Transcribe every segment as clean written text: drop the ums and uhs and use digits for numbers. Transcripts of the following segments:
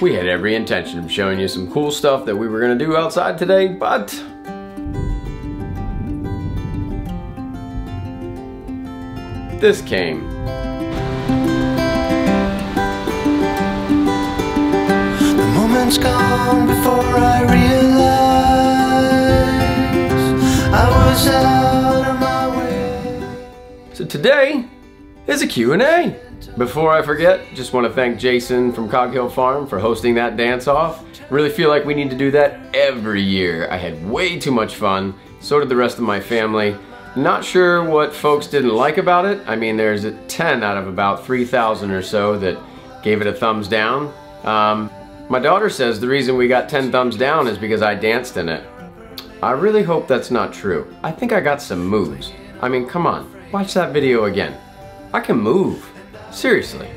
We had every intention of showing you some cool stuff that we were gonna do outside today, but this came. The moment's gone before I realize I was out of my way. So today is a Q&A. Before I forget, just want to thank Jason from Cog Hill Farm for hosting that dance-off. Really feel like we need to do that every year. I had way too much fun. So did the rest of my family. Not sure what folks didn't like about it. I mean, there's a 10 out of about 3,000 or so that gave it a thumbs down. My daughter says the reason we got 10 thumbs down is because I danced in it. I really hope that's not true. I think I got some moves. I mean, come on, watch that video again. I can move. Seriously.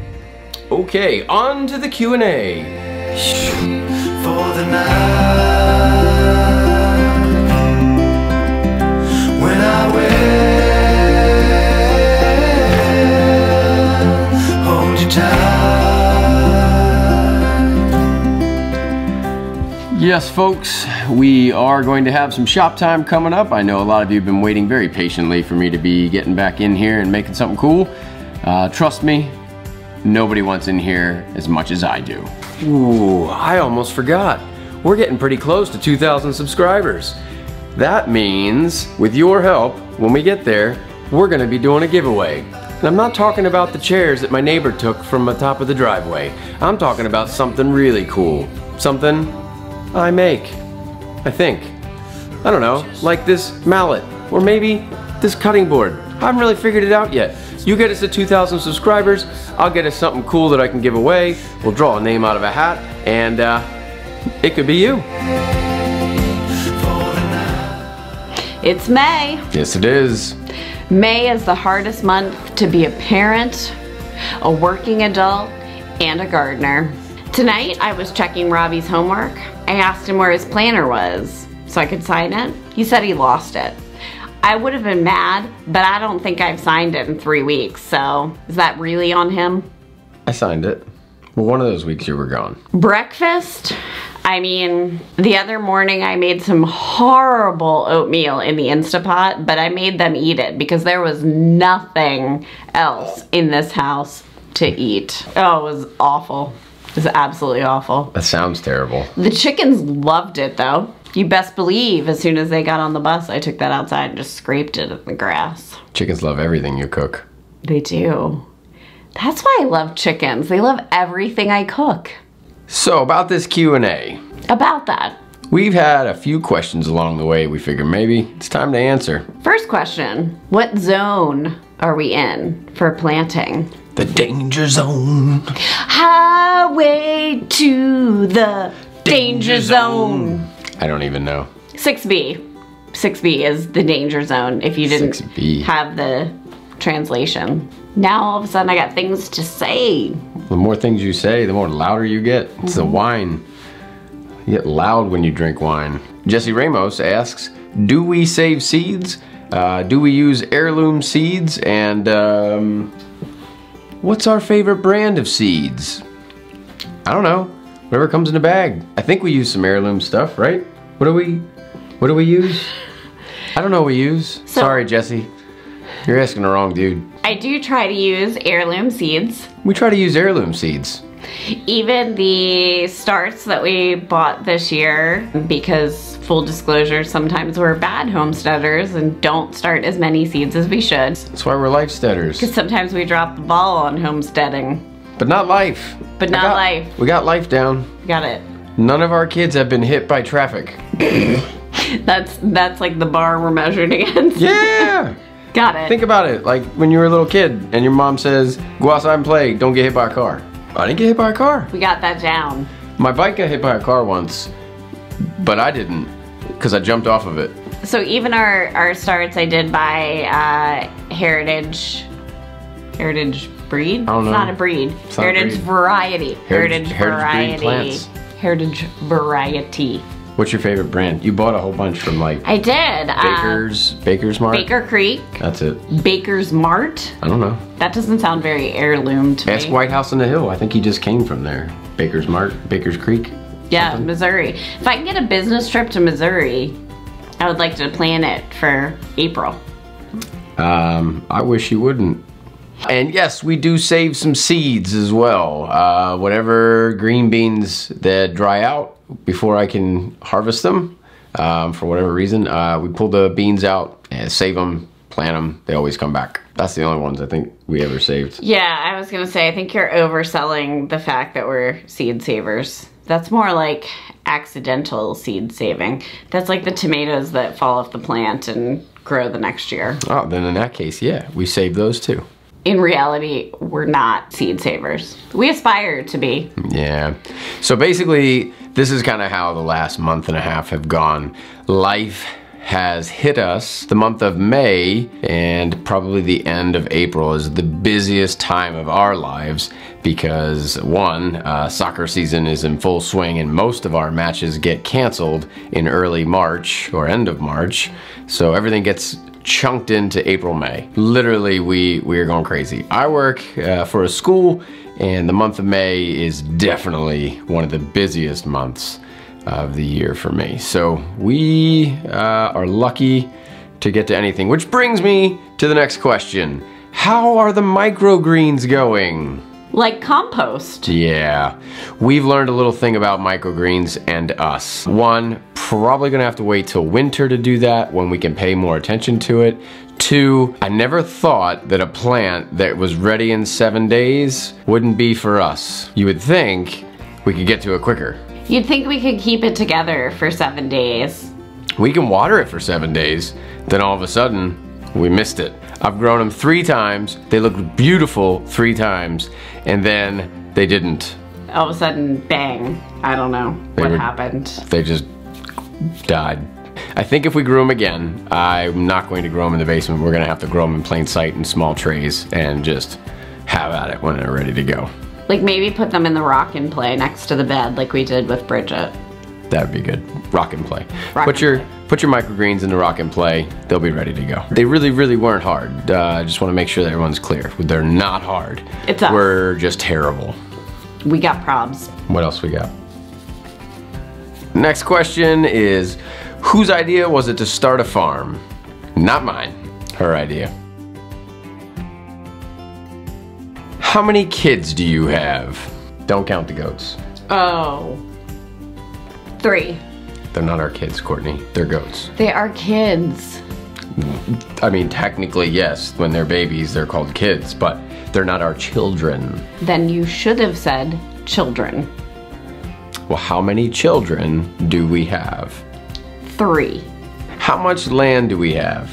Okay, on to the Q&A. For the night when I will hold you tight. Yes, folks, we are going to have some shop time coming up. I know a lot of you have been waiting very patiently for me to be getting back in here and making something cool. Trust me, nobody wants in here as much as I do. Ooh, I almost forgot. We're getting pretty close to 2,000 subscribers. That means, with your help, when we get there, we're gonna be doing a giveaway. And I'm not talking about the chairs that my neighbor took from the top of the driveway. I'm talking about something really cool. Something I make, I think. I don't know, like this mallet, or maybe this cutting board. I haven't really figured it out yet. You get us to 2,000 subscribers, I'll get us something cool that I can give away. We'll draw a name out of a hat, and it could be you. It's May. Yes, it is. May is the hardest month to be a parent, a working adult, and a gardener. Tonight, I was checking Robbie's homework. I asked him where his planner was so I could sign it. He said he lost it. I would have been mad, but I don't think I've signed it in 3 weeks, so is that really on him? I signed it. Well, one of those weeks you were gone. Breakfast? I mean, the other morning I made some horrible oatmeal in the Instapot, but I made them eat it because there was nothing else in this house to eat. Oh, it was awful. It was absolutely awful. That sounds terrible. The chickens loved it though. You best believe as soon as they got on the bus, I took that outside and just scraped it in the grass. Chickens love everything you cook. They do. That's why I love chickens. They love everything I cook. So about this Q&A. About that. We've had a few questions along the way. We figured maybe it's time to answer. First question, what zone are we in for planting? The danger zone. Highway to the danger zone. I don't even know. 6B. 6B is the danger zone if you didn't 6B. have the translation. Now all of a sudden I got things to say. The more things you say, the more louder you get. It's the wine. You get loud when you drink wine. Jesse Ramos asks, do we save seeds? Do we use heirloom seeds? And what's our favorite brand of seeds? I don't know. Whatever comes in the bag. I think we use some heirloom stuff, right? What do we use? I don't know what we use. Sorry, Jesse. You're asking the wrong dude. I do try to use heirloom seeds. We try to use heirloom seeds. Even the starts that we bought this year, because full disclosure, sometimes we're bad homesteaders and don't start as many seeds as we should. That's why we're lifesteaders. Because sometimes we drop the ball on homesteading. But not life. But not life. We got life down. Got it. None of our kids have been hit by traffic. That's like the bar we're measured against. Yeah! Got it. Think about it, like when you were a little kid and your mom says, go outside and play, don't get hit by a car. I didn't get hit by a car. We got that down. My bike got hit by a car once, but I didn't, because I jumped off of it. So even our starts I did by heritage breed? I don't know. It's not a breed. It's not heritage a breed. variety. Heritage breed variety. plants. Heritage variety. What's your favorite brand? You bought a whole bunch from like I did. Baker's Mart? Baker Creek. That's it. Baker's Mart. I don't know. That doesn't sound very heirloom to me. Ask White House on the Hill. I think he just came from there. Baker's Mart, Baker's Creek. Yeah, something. Missouri. If I can get a business trip to Missouri, I would like to plan it for April. I wish you wouldn't. And yes, we do save some seeds as well. Whatever green beans that dry out before I can harvest them, for whatever reason, we pull the beans out and save them, plant them. They always come back. That's the only ones I think we ever saved. Yeah, I was gonna say, I think you're overselling the fact that we're seed savers. That's more like accidental seed saving. That's like the tomatoes that fall off the plant and grow the next year. Oh, then in that case, yeah, we save those too. In reality, we're not seed savers. We aspire to be. Yeah. So basically, this is kind of how the last month and a half have gone. Life has hit us. The month of May and probably the end of April is the busiest time of our lives because one, soccer season is in full swing and most of our matches get canceled in early March or end of March. So everything gets chunked into April, May. Literally, we are going crazy. I work for a school and the month of May is definitely one of the busiest months of the year for me. So we are lucky to get to anything, which brings me to the next question. How are the microgreens going? Like compost. Yeah, we've learned a little thing about microgreens and us. One, probably gonna have to wait till winter to do that when we can pay more attention to it. Two, I never thought that a plant that was ready in 7 days wouldn't be for us. You would think we could get to it quicker. You'd think we could keep it together for 7 days. We can water it for 7 days, then all of a sudden, we missed it. I've grown them 3 times, they looked beautiful 3 times, and then they didn't. All of a sudden, bang. I don't know what happened. They just died. I think if we grew them again, I'm not going to grow them in the basement. We're gonna have to grow them in plain sight in small trays and just have at it when they're ready to go. Like maybe put them in the rock and play next to the bed like we did with Bridget. That'd be good. Rock and play. Rock Put your microgreens in the rock and play. They'll be ready to go. They really, really weren't hard. I just want to make sure that everyone's clear. They're not hard. It's us. We're just terrible. We got probs. What else we got? Next question is, whose idea was it to start a farm? Not mine. Her idea. How many kids do you have? Don't count the goats. Oh. 3. They're not our kids, Courtney. They're goats. They are kids. I mean, technically, yes. When they're babies, they're called kids, but they're not our children. Then you should have said children. Well, how many children do we have? 3. How much land do we have?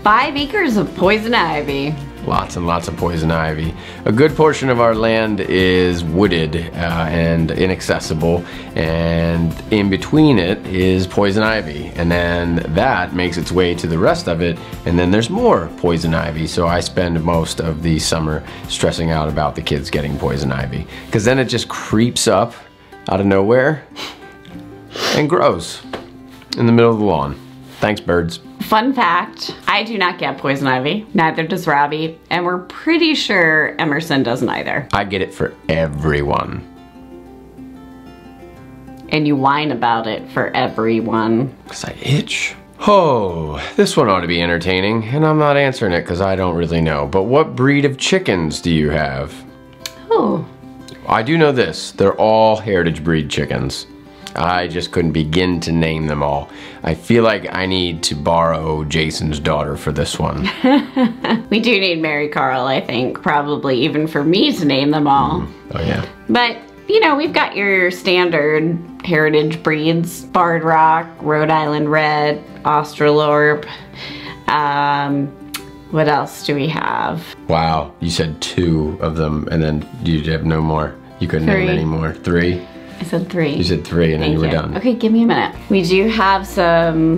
5 acres of poison ivy. Lots and lots of poison ivy. A good portion of our land is wooded and inaccessible, and in between it is poison ivy, and then that makes its way to the rest of it, and then there's more poison ivy. So I spend most of the summer stressing out about the kids getting poison ivy, because then it just creeps up out of nowhere and grows in the middle of the lawn. Thanks, birds. Fun fact, I do not get poison ivy, neither does Robbie, and we're pretty sure Emerson doesn't either. I get it for everyone. And you whine about it for everyone. Because I itch. Oh, this one ought to be entertaining, and I'm not answering it because I don't really know. But what breed of chickens do you have? Oh. I do know this. They're all heritage breed chickens. I just couldn't begin to name them all. I feel like I need to borrow Jason's daughter for this one. We do need Mary Carl, I think, probably even for me to name them all. Oh yeah. But, you know, we've got your standard heritage breeds. Barred Rock, Rhode Island Red, Australorp. What else do we have? Wow, you said 2 of them and then you have no more. You couldn't 3. name any more. 3? I said 3. You said 3 and then you were done. Okay, give me a minute. We do have some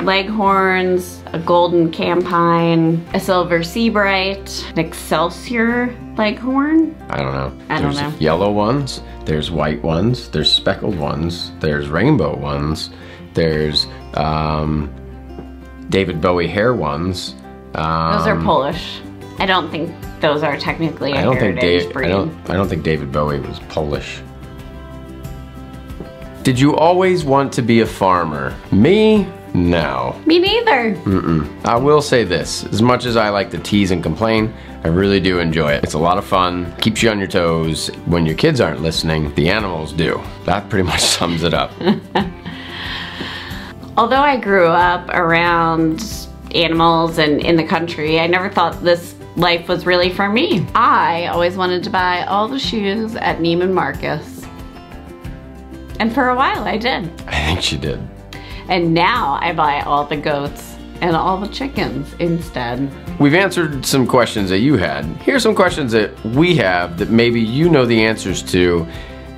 leghorns, a golden campine, a silver seabright, an Excelsior leghorn. I don't know. I don't There's know. yellow ones, there's white ones, there's speckled ones, there's rainbow ones, There's David Bowie hair ones. Those are Polish. I don't think those are technically a heritage breed. I don't think David Bowie was Polish. Did you always want to be a farmer? Me? No. Me neither. I will say this, as much as I like to tease and complain, I really do enjoy it. It's a lot of fun, keeps you on your toes. When your kids aren't listening, the animals do. That pretty much sums it up. Although I grew up around animals and in the country, I never thought this life was really for me. I always wanted to buy all the shoes at Neiman Marcus. And for a while I did. I think she did. And now I buy all the goats and all the chickens instead. We've answered some questions that you had. Here's some questions that we have that maybe you know the answers to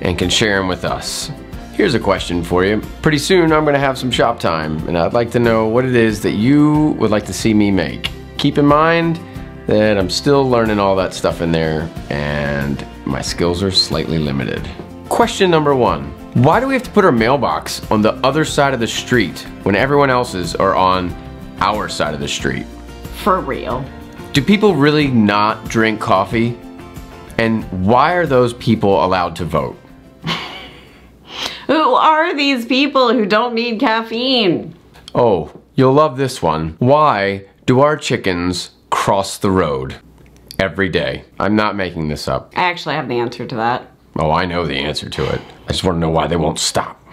and can share them with us. Here's a question for you. Pretty soon I'm gonna have some shop time and I'd like to know what it is that you would like to see me make. Keep in mind that I'm still learning all that stuff in there and my skills are slightly limited. Question number 1. Why do we have to put our mailbox on the other side of the street when everyone else's are on our side of the street? For real. Do people really not drink coffee? And why are those people allowed to vote? Who are these people who don't need caffeine? Oh, you'll love this one. Why do our chickens cross the road every day? I'm not making this up. I actually have the answer to that. Oh, I know the answer to it. I just want to know why they won't stop.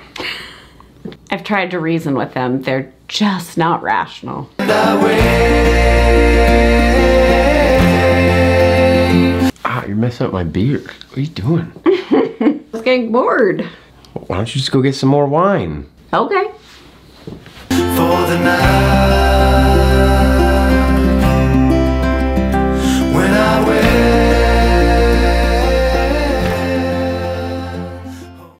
I've tried to reason with them. They're just not rational. Ah, you're messing up my beard. What are you doing? I was getting bored. Why don't you just go get some more wine? Okay. For the night.